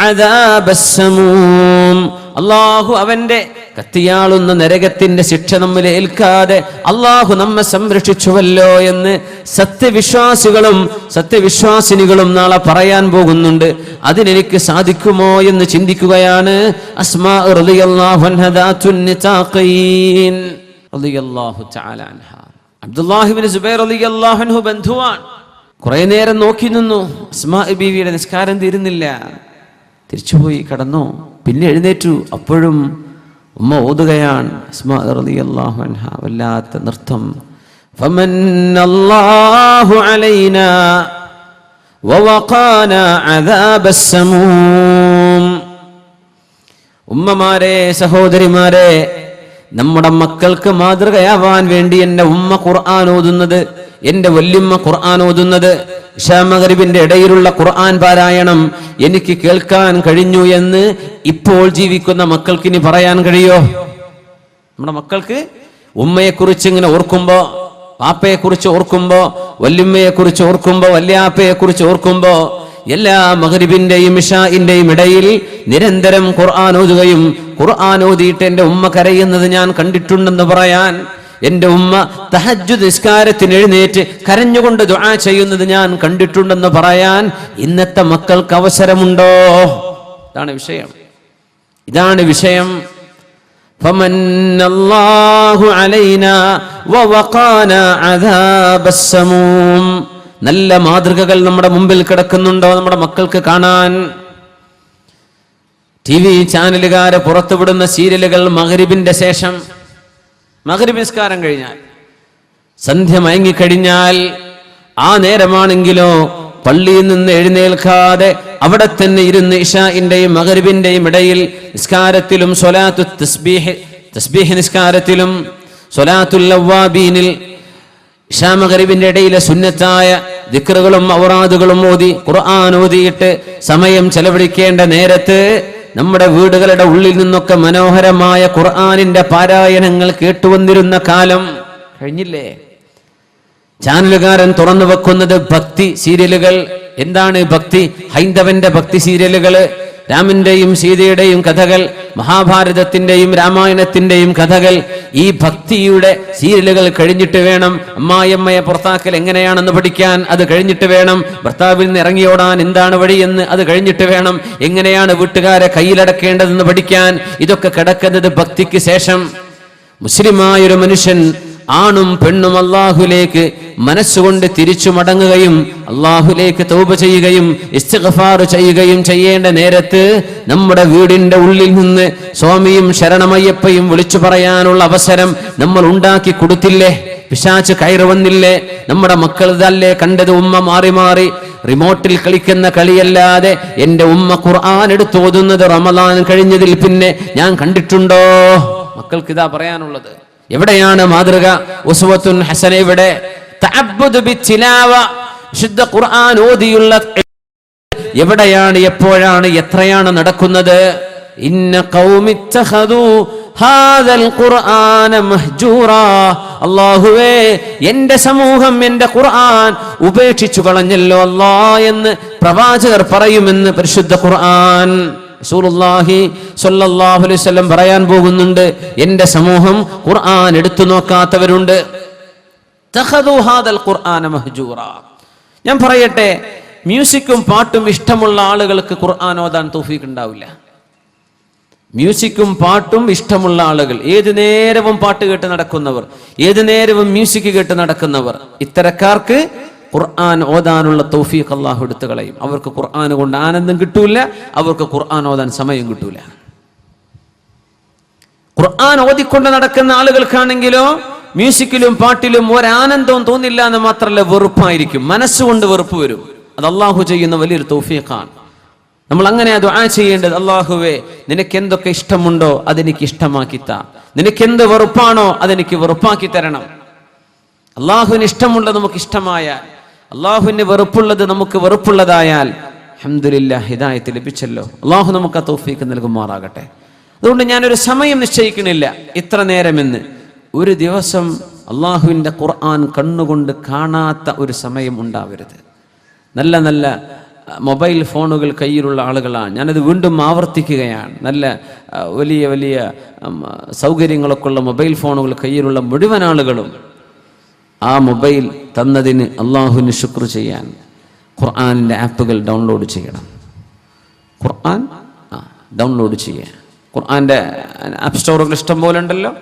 അദാബസ് സമൂം, അല്ലാഹു അവന്റെ കത്തിയാളുന്ന നരകത്തിന്റെ ശിക്ഷ നമ്മിൽ ഏൽക്കാതെ അല്ലാഹു നമ്മെ സംരക്ഷിച്ചുവല്ലോ എന്ന് സത്യവിശ്വാസികളും സത്യവിശ്വാസിനികളും നാളെ പറയാൻ പോകുന്നുണ്ട്. അതിനെനിക്ക് സാധിക്കുമോ എന്ന് ചിന്തിക്കുകയാണ്. അസ്മാ റളിയല്ലാഹു അൻഹാ ദാത്തുൻ നിതാഖീൻ റളിയല്ലാഹു തആല അൻഹാ. അബ്ദുല്ലാഹി ഇബ്നു സുബൈർ റളിയല്ലാഹു അൻഹു ബന്ധുവാണ്. കുറെ നേരം നോക്കി നിന്നു. അസ്മാ ബീവിയുടെ നിസ്കാരം തീരുന്നില്ല. തിരിച്ചുപോയി കടന്നു. പിന്നെ എഴുന്നേറ്റു. അപ്പോഴും ഉമ്മ ഓതുകയാണ്. അസ്മാ റളിയല്ലാഹു അൻഹാ വല്ലാത്ത നൃത്തം. ഫമന്നല്ലാഹു അലൈനാ വവഖാനാ അദാബസ് സമൂം. ഉമ്മമാരെ, സഹോദരിമാരെ, നമ്മുടെ മക്കൾക്ക് മാതൃകയാവാൻ വേണ്ടി എന്റെ ഉമ്മ ഖുർആൻ ഓതുന്നത്, എന്റെ വല്യമ്മ ഖുർആൻ ഓതുന്നത്, ഇശാ മഗ്രിബിന്റെ ഇടയിലുള്ള ഖുർആൻ പാരായണം എനിക്ക് കേൾക്കാൻ കഴിഞ്ഞു എന്ന് ഇപ്പോൾ ജീവിക്കുന്ന മക്കൾക്ക് ഇനി പറയാൻ കഴിയോ? നമ്മുടെ മക്കൾക്ക് ഉമ്മയെക്കുറിച്ച് ഇങ്ങനെ ഓർക്കുമ്പോ, പാപ്പയെക്കുറിച്ച് ഓർക്കുമ്പോ, വല്യമ്മയെക്കുറിച്ച് ഓർക്കുമ്പോ, വല്യാപ്പയെക്കുറിച്ച് ഓർക്കുമ്പോ, എല്ലാ മഗ്രിബിന്റെയും ഇശാഇന്റെയും ഇടയിൽ നിരന്തരം ഖുർആൻ ഓതുകയും ഖുർആൻ ഓതിയിട്ട് എന്റെ ഉമ്മ കരയുന്നത് ഞാൻ കണ്ടിട്ടുണ്ടെന്ന് പറയാൻ, എന്റെ ഉമ്മ തഹജ്ജുദ് നിസ്കാരത്തിന് എഴുന്നേറ്റ് കരഞ്ഞുകൊണ്ട് ദുആ ചെയ്യുന്നത് ഞാൻ കണ്ടിട്ടുണ്ടെന്ന് പറയാൻ ഇന്നത്തെ മക്കൾക്ക് അവസരമുണ്ടോ? ഇതാണ് വിഷയം. ഇതാണ് വിഷയം. ഫമന്നല്ലാഹു അലൈനാ വവഖാനാ അദാബസ് സമൂം. നല്ല മാതൃകകൾ നമ്മുടെ മുമ്പിൽ കിടക്കുന്നുണ്ടോ നമ്മുടെ മക്കൾക്ക് കാണാൻ? TV ചാനലുകാരെ പുറത്തുവിടുന്ന സീരിയലുകൾ മഗ്രിബിന്റെ ശേഷം, മഗ്രിബ് നിസ്കാരം കഴിഞ്ഞാൽ, സന്ധ്യ മയങ്ങിക്കഴിഞ്ഞാൽ ആ നേരമാണെങ്കിലോ പള്ളിയിൽ നിന്ന് എഴുന്നേൽക്കാതെ അവിടെ തന്നെ ഇരുന്ന് ഇശാഇന്റെയും മഗ്രിബിന്റെയും ഇടയിൽ നിസ്കാരത്തിലും സ്വലാത്തു തസ്ബീഹ് നിസ്കാരത്തിലും സ്വലാത്തുൽ അവ്വാബീനിൽ ഇശാ മഗ്രിബിന്റെ ഇടയിലെ സുന്നത്തായ ദിക്റുകളും ഔറാദുകളും ഓതി ഖുർആൻ ഓതിയിട്ട് സമയം ചെലവഴിക്കേണ്ട നേരത്ത് നമ്മുടെ വീടുകളുടെ ഉള്ളിൽ നിന്നൊക്കെ മനോഹരമായ ഖുർആനിന്റെ പാരായണങ്ങൾ കേട്ടുവന്നിരുന്ന കാലം കഴിഞ്ഞില്ലേ? ചാനലുകാരൻ തുറന്നു വെക്കുന്നത് ഭക്തി സീരിയലുകൾ. എന്താണ് ഭക്തി? ഹൈന്ദവന്റെ ഭക്തി സീരിയലുകൾ, രാമന്റെയും സീതയുടെയും കഥകൾ, മഹാഭാരതത്തിന്റെയും രാമായണത്തിന്റെയും കഥകൾ. ഈ ഭക്തിയുടെ സീരിയലുകൾ കഴിഞ്ഞിട്ട് വേണം അമ്മായിയമ്മയെ പുറത്താക്കൽ എങ്ങനെയാണെന്ന് പഠിക്കാൻ. അത് കഴിഞ്ഞിട്ട് വേണം ഭർത്താവിൽ നിന്ന് ഇറങ്ങിയോടാൻ എന്താണ് വഴിയെന്ന്. അത് കഴിഞ്ഞിട്ട് വേണം എങ്ങനെയാണ് വീട്ടുകാരെ കയ്യിലടക്കേണ്ടതെന്ന് പഠിക്കാൻ. ഇതൊക്കെ കിടക്കുന്നത് ഭക്തിക്ക് ശേഷം. മുസ്ലിമായൊരു മനുഷ്യൻ ആണും പെണ്ണും അള്ളാഹുലേക്ക് മനസ്സുകൊണ്ട് തിരിച്ചു മടങ്ങുകയും അള്ളാഹുലേക്ക് തൗബ ചെയ്യുകയും ഇസ്തിഗ്ഫാർ ചെയ്യുകയും ചെയ്യേണ്ട നേരത്ത് നമ്മുടെ വീടിന്റെ ഉള്ളിൽ നിന്ന് സ്വാമിയും ശരണമയ്യപ്പയും വിളിച്ചു പറയാനുള്ള അവസരം നമ്മൾ ഉണ്ടാക്കി കൊടുത്തില്ലേ? പിശാച് കയറി വന്നില്ലേ? നമ്മുടെ മക്കൾ ഇതല്ലേ കണ്ടത്? ഉമ്മ മാറി മാറി റിമോട്ടിൽ കളിക്കുന്ന കളിയല്ലാതെ എന്റെ ഉമ്മ ഖുർആൻ എടുത്ത് ഓതുന്നത് റമദാൻ കഴിഞ്ഞതിൽ പിന്നെ ഞാൻ കണ്ടിട്ടുണ്ടോ? മക്കൾക്ക് ഇതാ പറയാനുള്ളത്. എവിടെയാണ് മാതൃക? ഉസ്വത്തുൻ ഹസന. ഇവിടെ തഅബ്ബുദ് ബിത്തിലാവ, ശുദ്ധ ഖുർആൻ ഓതിയുള്ള എവിടെയാണ്, എപ്പോഴാണ്, എത്രയാണ് നടക്കുന്നത്? ഇന്ന ഖൗമി ഇത്തഖദു ഹാദൽ ഖുർആന മഹ്ജൂറാ. അല്ലാഹുവേ, എന്റെ സമൂഹം എന്റെ ഖുർആൻ ഉപേക്ഷിച്ചു കളഞ്ഞല്ലോ അല്ലാ എന്ന് പ്രവാചകർ പറയുമെന്ന് പരിശുദ്ധ ഖുർആൻ. റസൂലുള്ളാഹി സ്വല്ലല്ലാഹു അലൈഹി വസല്ലം പറയാൻ പോകുന്നുണ്ട്, എന്റെ സമൂഹം ഖുർആൻ എടുത്തു നോക്കാത്തവരുണ്ട്. തഖദു ഹാദൽ ഖുർആന മഹ്ജൂറാ. ഞാൻ പറയട്ടെ, മ്യൂസിക്കും പാട്ടും ഇഷ്ടമുള്ള ആളുകൾക്ക് ഖുർആൻ ഓതാൻ തൗഫീഖ് ഉണ്ടാവില്ല. മ്യൂസിക്കും പാട്ടും ഇഷ്ടമുള്ള ആളുകൾ, ഏതു നേരവും പാട്ട് കേട്ട് നടക്കുന്നവർ, ഏതു നേരവും മ്യൂസിക് കേട്ട് നടക്കുന്നവർ, ഇത്തരക്കാർക്ക് ഖുർആൻ ഓതാനുള്ള തൗഫീഖ് അല്ലാഹു എടുത്തു കളയും. അവർക്ക് ഖുർആൻ കൊണ്ട് ആനന്ദം കിട്ടൂല, അവർക്ക് ഖുർആൻ ഓതാൻ സമയം കിട്ടൂല. ഖുർആൻ ഓതിക്കൊണ്ട് നടക്കുന്ന ആളുകൾക്കാണെങ്കിലോ മ്യൂസിക്കിലും പാട്ടിലും ഒരാനന്ദവും തോന്നില്ല എന്ന് മാത്രമല്ല, വെറുപ്പായിരിക്കും. മനസ്സുകൊണ്ട് വെറുപ്പ് വരും. അത് അല്ലാഹു ചെയ്യുന്ന വലിയൊരു തൗഫീഖാണ്. നമ്മൾ അങ്ങനെ ദുആ ചെയ്യേണ്ടത്, അല്ലാഹുവേ, നിനക്ക് എന്തൊക്കെ ഇഷ്ടമുണ്ടോ അതെനിക്ക് ഇഷ്ടമാക്കി താ, നിനക്ക് എന്ത് വെറുപ്പാണോ അതെനിക്ക് വെറുപ്പാക്കി തരണം. അള്ളാഹുവിന് ഇഷ്ടമുള്ളത് നമുക്ക് ഇഷ്ടമായാൽ, അള്ളാഹുവിന് വെറുപ്പുള്ളത് നമുക്ക് വെറുപ്പുള്ളതായാൽ അൽഹംദുലില്ലാഹ് ഹിദായത്ത് ലഭിച്ചല്ലോ. അള്ളാഹു നമുക്ക് ആ തൗഫീഖ് നൽകുമാറാകട്ടെ. അതുകൊണ്ട് ഞാനൊരു സമയം നിശ്ചയിക്കണില്ല ഇത്ര നേരമെന്ന്. ഒരു ദിവസം അള്ളാഹുവിൻ്റെ ഖുർആൻ കണ്ണുകൊണ്ട് കാണാത്ത ഒരു സമയം ഉണ്ടാവരുത്. നല്ല നല്ല മൊബൈൽ ഫോണുകൾ കയ്യിലുള്ള ആളുകളാണ്. ഞാനത് വീണ്ടും ആവർത്തിക്കുകയാണ്. നല്ല വലിയ വലിയ സൗകര്യങ്ങളൊക്കെ ഉള്ള മൊബൈൽ ഫോണുകൾ കയ്യിലുള്ള മുഴുവൻ ആളുകളും ആ മൊബൈൽ തന്നതിന് അള്ളാഹുവിന് ശുക്ർ ചെയ്യാൻ ഖുർആനിൻ്റെ ആപ്പുകൾ ഡൗൺലോഡ് ചെയ്യണം. ഖുർആൻ ഡൗൺലോഡ് ചെയ്യുക. ഖുർആൻ്റെ ആപ്പ് സ്റ്റോറുകൾ ഇഷ്ടം പോലെ ഉണ്ടല്ലോ,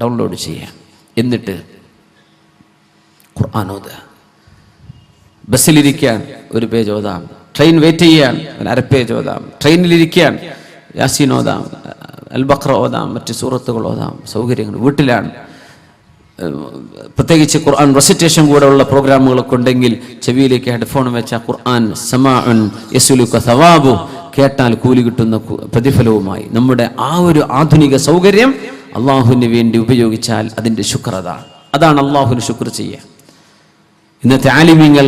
ഡൗൺലോഡ് ചെയ്യുക. എന്നിട്ട് ഖുർആൻ ഓതുക. ബസ്സിലിരിക്കാൻ ഒരു പേജ് ഓതാം, ട്രെയിൻ വെയിറ്റ് ചെയ്യാൻ ഒരു അര പേജ് ഓതാം, ട്രെയിനിലിരിക്കാൻ യാസീൻ ഓതാം, അൽ ബഖറ ഓതാം, മറ്റ് സൂറത്തുകൾ ഓതാം. സൗകര്യങ്ങൾ വീട്ടിലാണ്. പ്രത്യേകിച്ച് ഖുർആൻ റെസിറ്റേഷൻ കൂടെ ഉള്ള പ്രോഗ്രാമുകളൊക്കെ ഉണ്ടെങ്കിൽ ചെവിയിലേക്ക് ഹെഡ്ഫോൺ വെച്ച ഖുർആൻ സമാഉൻ യസ്ലുക സവാബു, കേട്ടാൽ കൂലി കിട്ടുന്ന പ്രതിഫലവുമായി നമ്മുടെ ആ ഒരു ആധുനിക സൗകര്യം അള്ളാഹുവിന് വേണ്ടി ഉപയോഗിച്ചാൽ അതിൻ്റെ ശുക്ർ അതാണ് അള്ളാഹുവിന് ശുക്ർ ചെയ്യുക. ഇന്നത്തെ ആലിമീങ്ങൾ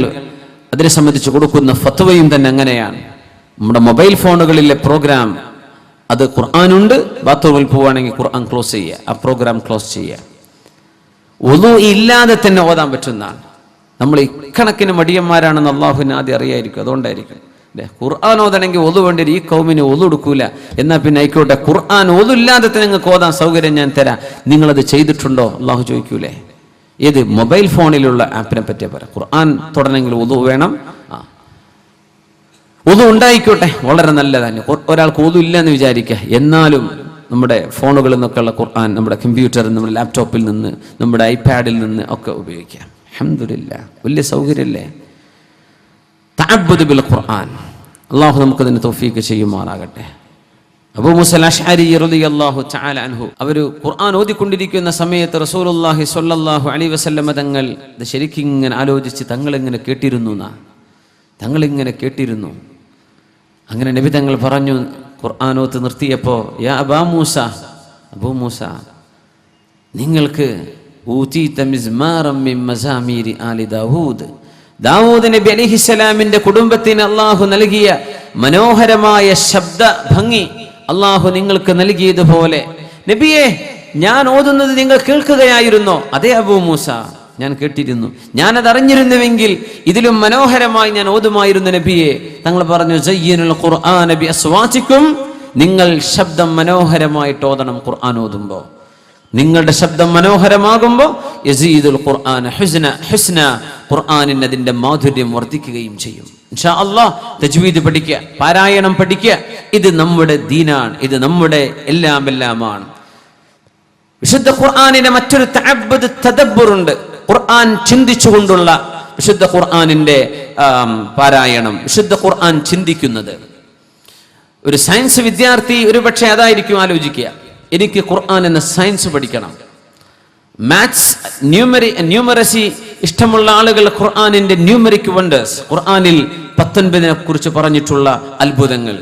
അതിനെ സംബന്ധിച്ച് കൊടുക്കുന്ന ഫത്വയും തന്നെ അങ്ങനെയാണ്. നമ്മുടെ മൊബൈൽ ഫോണുകളിലെ പ്രോഗ്രാം അത് ഖുർആനുണ്ട്, ബാത്റൂമിൽ പോവുകയാണെങ്കിൽ ഖുർആൻ ക്ലോസ് ചെയ്യുക, ആ പ്രോഗ്രാം ക്ലോസ് ചെയ്യുക. വുളു ഇല്ലാതെ തന്നെ ഓതാൻ പറ്റുന്നതാണ്. നമ്മൾ ഇക്കണക്കിന് മടിയന്മാരാണെന്ന് അള്ളാഹുവിന് ആദ്യം അറിയായിരിക്കും. അതുകൊണ്ടായിരിക്കും ഖുർആൻ ഓതണമെങ്കിൽ ഒതു വേണ്ടി ഈ കൗമിന് ഒതു എടുക്കൂല. എന്നാൽ പിന്നെ ആയിക്കോട്ടെ, ഖുർആൻ ഒതു ഇല്ലാതെ തന്നെ നിങ്ങൾക്ക് ഓതാൻ സൗകര്യം ഞാൻ തരാം, നിങ്ങളത് ചെയ്തിട്ടുണ്ടോ അള്ളാഹു ചോദിക്കൂലേ? ഏത് മൊബൈൽ ഫോണിലുള്ള ആപ്പിനെ പറ്റിയാ പറയാം. ഖുർആൻ തുടരണമെങ്കിൽ ഒതു വേണം. ഒതു ഉണ്ടായിക്കോട്ടെ, വളരെ നല്ലതാണ്. ഒരാൾക്ക് ഒതു ഇല്ല എന്ന് വിചാരിക്കുക, എന്നാലും നമ്മുടെ ഫോണുകളിൽ നിന്നൊക്കെയുള്ള ഖുർആൻ നമ്മുടെ കമ്പ്യൂട്ടറിൽ, നമ്മുടെ ലാപ്ടോപ്പിൽ നിന്ന്, നമ്മുടെ ഐപാഡിൽ നിന്ന് ഒക്കെ ഉപയോഗിക്കാം. അൽഹംദുലില്ലാഹ്, വലിയ സൗകര്യമല്ലേ? തഅബ്ബുദ് ബിൽ ഖുർആൻ. അള്ളാഹു നമുക്കതിന് തൗഫീഖ് ചെയ്യുമാറാകട്ടെ. അബൂ മൂസ അശ്അരി റളിയല്ലാഹു തആല അൻഹു അവർ ഖുർആൻ ഓതിക്കൊണ്ടിരിക്കുന്ന സമയത്ത് റസൂലുള്ളാഹി സ്വല്ലല്ലാഹു അലൈഹി വസല്ലം തങ്ങൾ ഇത് ശരിക്കും ഇങ്ങനെ ആലോചിച്ച് തങ്ങളിങ്ങനെ കേട്ടിരുന്നു. അങ്ങനെ നബി തങ്ങൾ പറഞ്ഞു, ഖുർആൻ ഓത്ത് നിർത്തിയപ്പോൾ, യാ അബാ മൂസ, അബൂ മൂസ, നിങ്ങൾക്ക് ഊതീത മിസ്മാറൻ മിൻ മസാമീരി ആലി ദാവൂദ്, ദാവൂദ് നബി അലൈഹിസ്സലാമിന്റെ കുടുംബത്തിന് അല്ലാഹു നൽകിയ മനോഹരമായ ശബ്ദ ഭംഗി അല്ലാഹു നിങ്ങൾക്ക് നൽകിയതുപോലെ നബിയെ ഞാൻ ഓതുന്നത് നിങ്ങൾ കേൾക്കുകയായിരുന്നോ? അതേ അബൂ മൂസ, ഞാൻ കേട്ടിരുന്നു. ഞാനത് അറിഞ്ഞിരുന്നുവെങ്കിൽ ഇതിലും മനോഹരമായി ഞാൻ ഓതുമായിരുന്നു നബിയെ. തങ്ങൾ പറഞ്ഞു, സയ്യിനുൽ ഖുർആന ബി അസ്വാതികും, നിങ്ങൾ ശബ്ദം മനോഹരമായിട്ട് ഓതണം. ഖുർആൻ ഓതുമ്പോൾ നിങ്ങളുടെ ശബ്ദം മനോഹരമാകുമ്പോൾ യസീദുൽ ഖുർആന ഹുസ്ന, ഖുർആനിന് അതിന്റെ മാധുര്യം വർദ്ധിക്കുകയും ചെയ്യും. ഇൻഷാ അല്ലാഹ് തജ്വീദ് പഠിക്കുക, പാരായണം പഠിക്കുക. ഇത് നമ്മുടെ ദീനാണ്, ഇത് നമ്മുടെ എല്ലാമാണ്. വിശുദ്ധ ഖുർആനിന്റെ മറ്റൊരു തഅബ്ബുദ് തദബ്ബുറുണ്ട്. ഖുർആൻ ചിന്തിച്ചുകൊണ്ടുള്ള വിശുദ്ധ ഖുർആനിന്റെ പാരായണം, വിശുദ്ധ ഖുർആൻ ചിന്തിക്കുന്നത്. ഒരു സയൻസ് വിദ്യാർത്ഥി ഒരുപക്ഷെ അതായിരിക്കും ആലോചിക്കുക, എനിക്ക് ഖുർആൻ എന്ന സയൻസ് പഠിക്കണം. മാത്സ്, ന്യൂമറസി ഇഷ്ടമുള്ള ആളുകൾ ഖുർആനിന്റെ ന്യൂമറിക് വണ്ടേഴ്സ്, ഖുർആനിൽ 19 കുറിച്ച് പറഞ്ഞിട്ടുള്ള അത്ഭുതങ്ങൾ,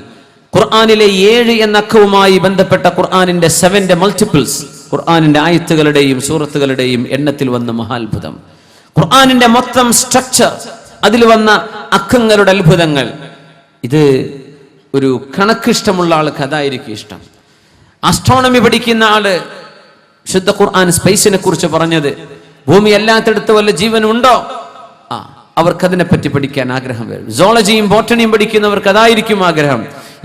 ഖുർആനിലെ 7 എന്ന അക്കവുമായി ബന്ധപ്പെട്ട ഖുർആനിന്റെ 7 മൾട്ടിപ്പിൾസ്, ഖുർആനിന്റെ ആയത്തുകളുടെയും സൂറത്തുകളുടെയും എണ്ണത്തിൽ വന്ന മഹാത്ഭുതം, ഖുർആനിന്റെ മൊത്തം സ്ട്രക്ചർ, അതിൽ വന്ന അക്കങ്ങളുടെ അത്ഭുതങ്ങൾ. ഇത് ഒരു കണക്കിഷ്ടമുള്ള ആൾക്ക് അതായിരിക്കും ഇഷ്ടം. ആസ്ട്രോണമി പഠിക്കുന്ന ആള് ശുദ്ധ ഖുർആൻ സ്പേസിനെ കുറിച്ച് പറഞ്ഞത്, ഭൂമി അല്ലാത്തടുത്ത് വല്ല ജീവനുണ്ടോ, അവർക്കതിനെപ്പറ്റി പഠിക്കാൻ ആഗ്രഹം വരും. സോളജിയും ബോട്ടണിയും പഠിക്കുന്നവർക്ക് അതായിരിക്കും ആഗ്രഹം.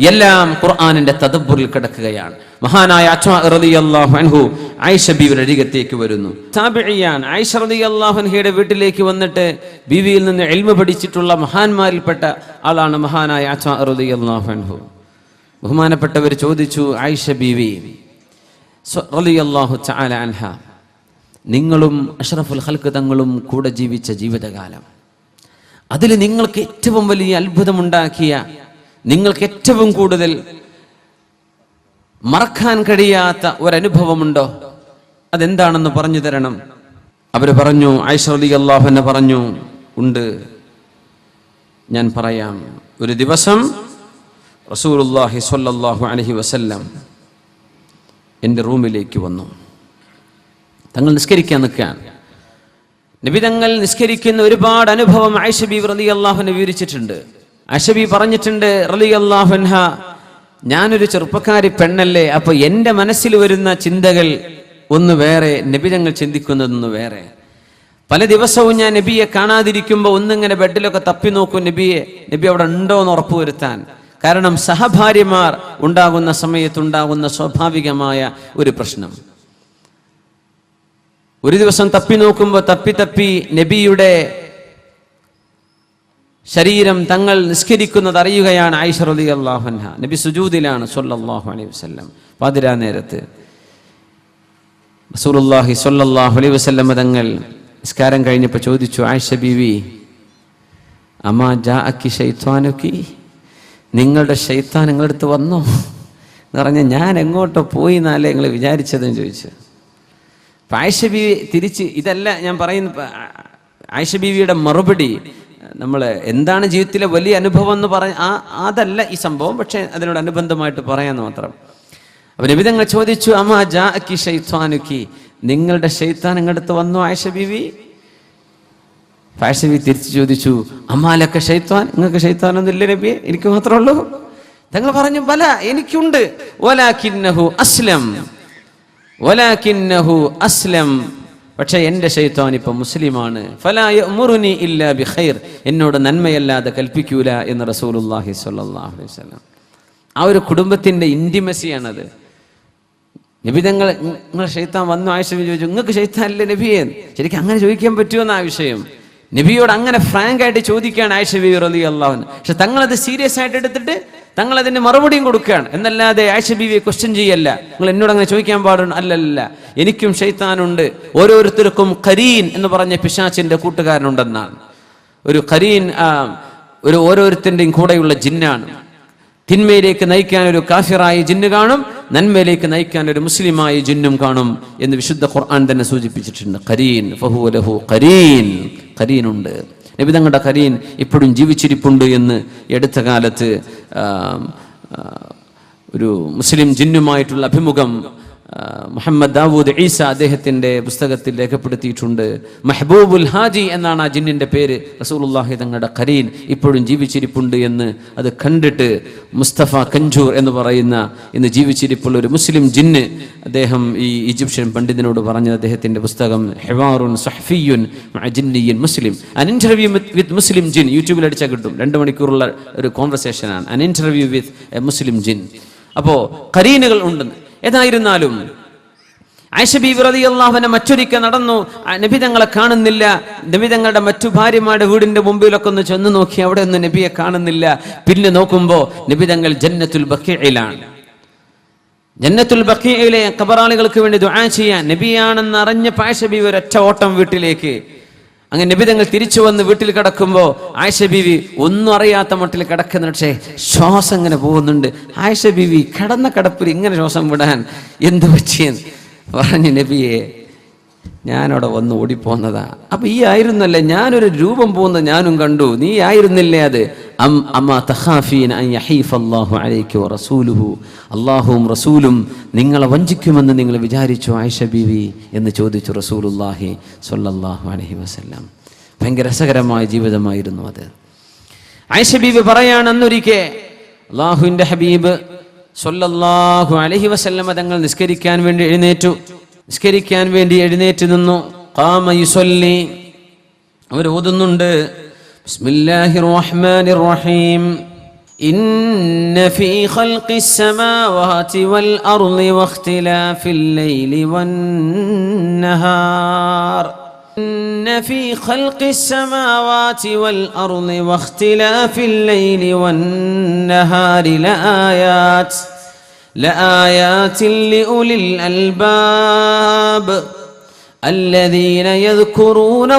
എല്ലാം ഖുർആനിന്റെ തദബ്ബുറിൽ കിടക്കുകയാണ്. മഹാനായ അച്ഛാ റളിയല്ലാഹു അൻഹു ആയിഷ ബീവിയുടെ അരികത്തേക്ക് വരുന്നു. താബിഇയാൻ ആയിഷ റളിയല്ലാഹു അൻഹയുടെ വീട്ടിലേക്ക് വന്നിട്ട് ബീവിയിൽ നിന്ന് ഇൽമ പഠിച്ചിട്ടുള്ള മഹാന്മാരിൽപ്പെട്ട ആളാണ് മഹാനായ അച്ഛാ റളിയല്ലാഹു അൻഹു. ബഹുമാനപ്പെട്ടവർ ചോദിച്ചു, ആയിഷ ബീവി റളിയല്ലാഹു തആല അൻഹ, നിങ്ങളും അഷ്റഫുൽ ഖൽഖ് തങ്ങളും കൂടെ ജീവിച്ച ജീവിതകാലം, അതിൽ നിങ്ങൾക്ക് ഏറ്റവും വലിയ അത്ഭുതമുണ്ടാക്കിയ, നിങ്ങൾക്ക് ഏറ്റവും കൂടുതൽ മറക്കാൻ കഴിയാത്ത ഒരനുഭവമുണ്ടോ? അതെന്താണെന്ന് പറഞ്ഞു തരണം. അവർ പറഞ്ഞു, ആയിഷ റളിയല്ലാഹു അൻഹ പറഞ്ഞു, ഉണ്ട്, ഞാൻ പറയാം. ഒരു ദിവസം റസൂലുള്ളാഹി സ്വല്ലല്ലാഹു അലൈഹി വസല്ലം എൻ്റെ റൂമിലേക്ക് വന്നു. തങ്ങൾ നിസ്കരിക്കാൻ നിൽക്കുകയാണ്. നബി തങ്ങൾ നിസ്കരിക്കുന്ന ഒരുപാട് അനുഭവം ആയിഷ ബീവി റളിയല്ലാഹു അൻഹ വിവരിച്ചിട്ടുണ്ട്. ആയിഷ ബീവി പറഞ്ഞിട്ടുണ്ട് റളിയല്ലാഹു അൻഹ, ഞാനൊരു ചെറുപ്പക്കാരി പെണ്ണല്ലേ, അപ്പൊ എൻ്റെ മനസ്സിൽ വരുന്ന ചിന്തകൾ ഒന്ന് വേറെ, നബി തങ്ങൾ ചിന്തിക്കുന്നതൊന്ന് വേറെ. പല ദിവസവും ഞാൻ നബിയെ കാണാതിരിക്കുമ്പോൾ ഒന്നിങ്ങനെ ബെഡിലൊക്കെ തപ്പി നോക്കും നബി അവിടെ ഉണ്ടോ എന്ന് ഉറപ്പുവരുത്താൻ. കാരണം സഹഭാര്യമാർ ഉണ്ടാകുന്ന സമയത്തുണ്ടാകുന്ന സ്വാഭാവികമായ ഒരു പ്രശ്നം. ഒരു ദിവസം തപ്പി നോക്കുമ്പോൾ തപ്പി നബിയുടെ ശരീരം തങ്ങൾ നിസ്കരിക്കുന്നത് അറിയുകയാണ് ആയിഷ റളിയല്ലാഹു അൻഹ. നബി സുജൂദിലാണ് സ്വല്ലല്ലാഹു അലൈഹി വസല്ലം. പാതിരാ നേരത്ത് റസൂലുള്ളാഹി സ്വല്ലല്ലാഹു അലൈഹി വസല്ലം തങ്ങൾ നിസ്കാരം കഴിഞ്ഞപ്പോൾ ചോദിച്ചു, ആയിഷ ബീവി, അമാ ജാഅക്കി ശൈത്വാനുക്കി, നിങ്ങളുടെ ശൈത്താൻ നിങ്ങളുടെ അടുത്ത് വന്നോ എന്ന് പറഞ്ഞാൽ ഞാൻ എങ്ങോട്ടോ പോയി എന്നാലേ നിങ്ങൾ വിചാരിച്ചതെന്ന് ചോദിച്ചു. ആയിഷ ബീവി തിരിച്ച്, ഇതല്ല ഞാൻ പറയുന്ന ആയിഷ ബീവിയുടെ മറുപടി, നമ്മൾ എന്താണ് ജീവിതത്തിലെ വലിയ അനുഭവം എന്ന് അതല്ല ഈ സംഭവം, പക്ഷെ അതിനോടനുബന്ധമായിട്ട് പറയാന്ന് മാത്രം. അപ്പൊ നബി തങ്ങൾ ചോദിച്ചു, അമാ ജാഅക്കി ശൈത്വാനുക്കി, നിങ്ങളുടെ ശൈത്താൻ നിങ്ങളുടെ അടുത്ത് വന്നു ആയിഷ ബീവി? ആയിഷ ബീവി തിരിച്ചു ചോദിച്ചു, അമ്മാലൊക്കെ ശൈത്വാൻ, നിങ്ങൾക്ക് ശൈത്താനൊന്നും ഇല്ല നബിയെ, എനിക്ക് മാത്രമേ ഉള്ളൂ? തങ്ങൾ പറഞ്ഞു, ബല, എനിക്കുണ്ട്. വലാകിന്നഹു അസ്ലം, പക്ഷെ എൻ്റെ ശൈത്താൻ ഇപ്പൊ മുസ്ലിമാണ്. ഫലാ യഅ്മുറുനി ഇല്ലാ ബിഖൈർ, എന്നോട് നന്മയല്ലാതെ കൽപ്പിക്കൂല എന്ന് റസൂലുള്ളാഹി സ്വല്ലല്ലാഹു അലൈഹി വസല്ലം. ആ ഒരു കുടുംബത്തിന്റെ ഇന്റിമസിയാണത്. നബി തങ്ങൾ, നിങ്ങളെ ശൈത്താൻ വന്നു? ആയിഷ ബീവി ചോദിച്ചു, നിങ്ങൾക്ക് ശൈത്താൻ അല്ലേ നബിയെ? ശരിക്കും അങ്ങനെ ചോദിക്കാൻ പറ്റുമെന്ന ആ വിഷയം നബിയോട് അങ്ങനെ ഫ്രാങ്ക് ആയിട്ട് ചോദിക്കുകയാണ് ആയിഷ ബീവി റളിയല്ലാഹു അൻഹ. പക്ഷെ തങ്ങളത് സീരിയസ് ആയിട്ട് എടുത്തിട്ട് തങ്ങൾ അതിന് മറുപടിയും കൊടുക്കുകയാണ്. എന്നല്ലാതെ ആയിഷ ബീവിയെ ക്വസ്റ്റ്യൻ ചെയ്യല്ല, നിങ്ങൾ എന്നോട് അങ്ങനെ ചോദിക്കാൻ പാടുണ്ട്, അല്ലല്ല, എനിക്കും ശൈത്താനുണ്ട്. ഓരോരുത്തർക്കും ഖരീൻ എന്ന് പറഞ്ഞ പിശാചിന്റെ കൂട്ടുകാരനുണ്ടെന്നാണ്. ഒരു ഖരീൻ ഓരോരുത്തരുടെയും കൂടെയുള്ള ജിന്നാണ്. തിന്മയിലേക്ക് നയിക്കാൻ ഒരു കാഫിറായ ജിന്ന് കാണും, നന്മയിലേക്ക് നയിക്കാൻ ഒരു മുസ്ലിമായ ജിന്നും കാണും എന്ന് വിശുദ്ധ ഖുർആൻ തന്നെ സൂചിപ്പിച്ചിട്ടുണ്ട്. ഖരീൻ ഫഹുവ ലഹു ഖരീൻ, ഖരീനുണ്ട്. നബി തങ്ങളുടെ ഖരീൻ ഇപ്പോഴും ജീവിച്ചിരിപ്പുണ്ട് എന്ന് അടുത്ത കാലത്ത് ഒരു മുസ്ലിം ജിന്നുമായിട്ടുള്ള അഭിമുഖം മുഹമ്മദ് ദാവൂദ് ഈസ അദ്ദേഹത്തിന്റെ പുസ്തകത്തിൽ രേഖപ്പെടുത്തിയിട്ടുണ്ട്. മെഹബൂബുൽ ഹാജി എന്നാണ് ആ ജിന്നിന്റെ പേര്. റസൂലുള്ളാഹി തങ്ങളുടെ ഖരീൻ ഇപ്പോഴും ജീവിച്ചിരിപ്പുണ്ട് എന്ന് അത് കണ്ടിട്ട് മുസ്തഫ കഞ്ചൂർ എന്ന് പറയുന്ന ഇന്ന് ജീവിച്ചിരിപ്പുള്ള ഒരു മുസ്ലിം ജിന്ന് അദ്ദേഹം ഈ ഈജിപ്ഷ്യൻ പണ്ഡിതനോട് പറഞ്ഞത് അദ്ദേഹത്തിന്റെ പുസ്തകം ഹിവാറുൻ സഹ്ഫിയുൻ മഅ ജിന്നിയ്യിൻ മുസ്ലിം, അൻ ഇന്റർവ്യൂ വിത്ത് മുസ്ലിം ജിൻ, യൂട്യൂബിൽ അടിച്ചാൽ കിട്ടും. 2 മണിക്കൂറുള്ള ഒരു കോൺവെർസേഷനാണ്, അൻ ഇന്റർവ്യൂ വിത്ത് എ മുസ്ലിം ജിൻ. അപ്പോ ഖരീനുകൾ ഉണ്ടെന്ന്. ഏതായിരുന്നാലും ആയിഷ ബീവി റളിയല്ലാഹു അൻഹ മറ്റൊരിക്കൽ നടന്നു, നബി തങ്ങളെ കാണുന്നില്ല. നബി തങ്ങളുടെ മറ്റു ഭാര്യമാരുടെ വീടിന്റെ മുമ്പിലൊക്കെ ഒന്ന് ചെന്ന് നോക്കി, അവിടെ ഒന്നും നബിയെ കാണുന്നില്ല. പിന്നെ നോക്കുമ്പോ നബി തങ്ങൾ ജന്നത്തുൽ ബഖീഇലാണ്. ജന്നത്തുൽ ബഖീഇലെ ഖബറാളികൾക്ക് വേണ്ടി ദുആ ചെയ്യാൻ നബിയാണെന്ന് അറിഞ്ഞ ആയിഷ ബീവി ഒരൊറ്റ ഓട്ടം വീട്ടിലേക്ക്. അങ്ങനെ നബി തങ്ങൾ തിരിച്ചു വന്ന് വീട്ടിൽ കിടക്കുമ്പോൾ ആയിഷ ബീവി ഒന്നും അറിയാത്ത മട്ടിൽ കിടക്കുന്ന, പക്ഷേ ശ്വാസം ഇങ്ങനെ പോകുന്നുണ്ട്. ആയിഷ ബീവി കിടന്ന കിടപ്പിൽ ഇങ്ങനെ ശ്വാസം വിടാൻ എന്ത് പറ്റിയെന്ന് പറഞ്ഞ്, നബിയെ ഞാനവിടെ വന്ന് ഓടിപ്പോന്നതാ. അപ്പൊ ഈ ആയിരുന്നല്ലേ, ഞാനൊരു രൂപം പോകുന്നത് ഞാനും കണ്ടു, നീ ആയിരുന്നില്ലേ അത്? അല്ലാഹുവും റസൂലും നിങ്ങളെ വഞ്ചിക്കുമെന്ന് നിങ്ങൾ വിചാരിച്ചു ആയിഷ ബീവി എന്ന് ചോദിച്ചു റസൂലുള്ളാഹി സ്വല്ലല്ലാഹു അലൈഹി വസല്ലം. ഭയങ്കര രസകരമായ ജീവിതമായിരുന്നു അത്. ആയിഷ ബീവി പറയാണ്, അന്നൊരിക്കെ അല്ലാഹുവിന്റെ ഹബീബ് സ്വല്ലല്ലാഹു അലൈഹി വസല്ലം തങ്ങൾ നിസ്കരിക്കാൻ വേണ്ടി എഴുന്നേറ്റ് നിന്നു. ഖാമ യുസല്ലി, അവർ ഓതുന്നുണ്ട്, ബിസ്മില്ലാഹിർ റഹ്മാനിർ റഹീം, ഇന്ന ഫീ ഖൽഖിസ് സമാവാതി വൽ അർളി വഖ്തിലാഫിൽ ലൈലി വൻ നഹാർ, ഇന്ന ഫീ ഖൽഖിസ് സമാവാതി വൽ അർളി വഖ്തിലാഫിൽ ലൈലി വൻ നഹാരി لآيات لأولي الألباب الذين يذكرون